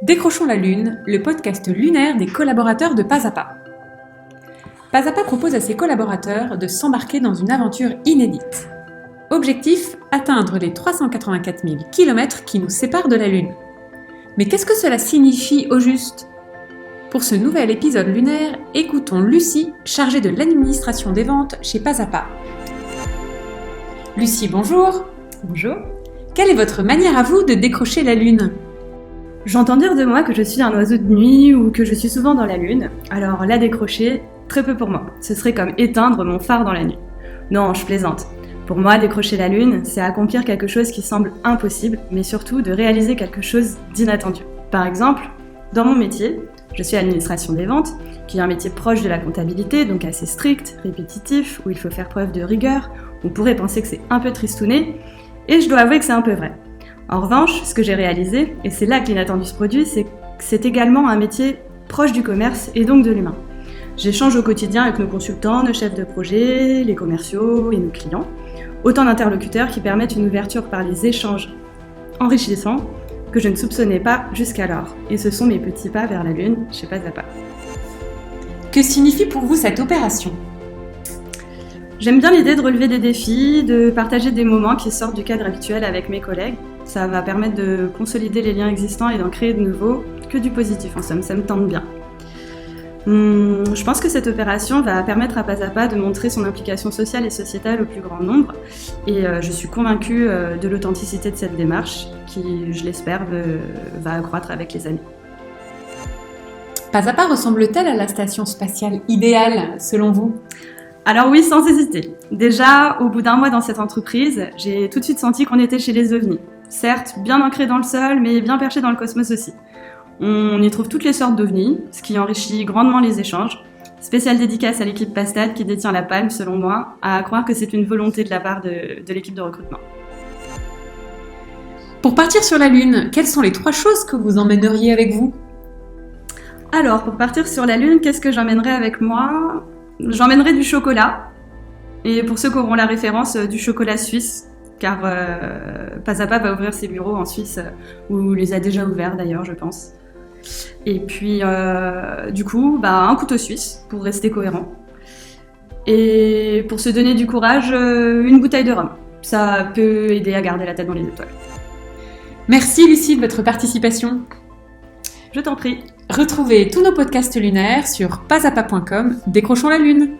Décrochons la Lune, le podcast lunaire des collaborateurs de Pas à Pas. Pas à Pas propose à ses collaborateurs de s'embarquer dans une aventure inédite. Objectif, atteindre les 384 000 km qui nous séparent de la Lune. Mais qu'est-ce que cela signifie au juste ? Pour ce nouvel épisode lunaire, écoutons Lucie, chargée de l'administration des ventes chez Pas à Pas. Lucie, bonjour. Bonjour. Quelle est votre manière à vous de décrocher la Lune ? J'entends dire de moi que je suis un oiseau de nuit ou que je suis souvent dans la Lune. Alors la décrocher, très peu pour moi. Ce serait comme éteindre mon phare dans la nuit. Non, je plaisante. Pour moi, décrocher la Lune, c'est accomplir quelque chose qui semble impossible, mais surtout de réaliser quelque chose d'inattendu. Par exemple, dans mon métier, je suis à l'administration des ventes, qui est un métier proche de la comptabilité, donc assez strict, répétitif, où il faut faire preuve de rigueur. On pourrait penser que c'est un peu tristouné, et je dois avouer que c'est un peu vrai. En revanche, ce que j'ai réalisé, et c'est là que l'inattendu se produit, c'est que c'est également un métier proche du commerce et donc de l'humain. J'échange au quotidien avec nos consultants, nos chefs de projet, les commerciaux et nos clients. Autant d'interlocuteurs qui permettent une ouverture par les échanges enrichissants que je ne soupçonnais pas jusqu'alors. Et ce sont mes petits pas vers la Lune chez Pas à Pas. Que signifie pour vous cette opération ? J'aime bien l'idée de relever des défis, de partager des moments qui sortent du cadre habituel avec mes collègues. Ça va permettre de consolider les liens existants et d'en créer de nouveaux, que du positif en somme, ça me tente bien. Je pense que cette opération va permettre à Pas à Pas de montrer son implication sociale et sociétale au plus grand nombre. Et je suis convaincue de l'authenticité de cette démarche qui, je l'espère, va accroître avec les années. Pas à Pas ressemble-t-elle à la station spatiale idéale, selon vous ? Alors oui, sans hésiter. Déjà, au bout d'un mois dans cette entreprise, j'ai tout de suite senti qu'on était chez les ovnis. Certes, bien ancré dans le sol, mais bien perché dans le cosmos aussi. On y trouve toutes les sortes d'ovnis, ce qui enrichit grandement les échanges. Spéciale dédicace à l'équipe Pastat qui détient la palme, selon moi, à croire que c'est une volonté de la part de l'équipe de recrutement. Pour partir sur la Lune, quelles sont les 3 choses que vous emmèneriez avec vous ? Alors, pour partir sur la Lune, qu'est-ce que j'emmènerais avec moi ? J'emmènerais du chocolat. Et pour ceux qui auront la référence, du chocolat suisse. Car Pas à Pas va ouvrir ses bureaux en Suisse, ou les a déjà ouverts d'ailleurs, je pense. Et puis, du coup, un couteau suisse pour rester cohérent. Et pour se donner du courage, une bouteille de rhum. Ça peut aider à garder la tête dans les étoiles. Merci Lucie de votre participation. Je t'en prie. Retrouvez tous nos podcasts lunaires sur pasapa.com. Décrochons la Lune.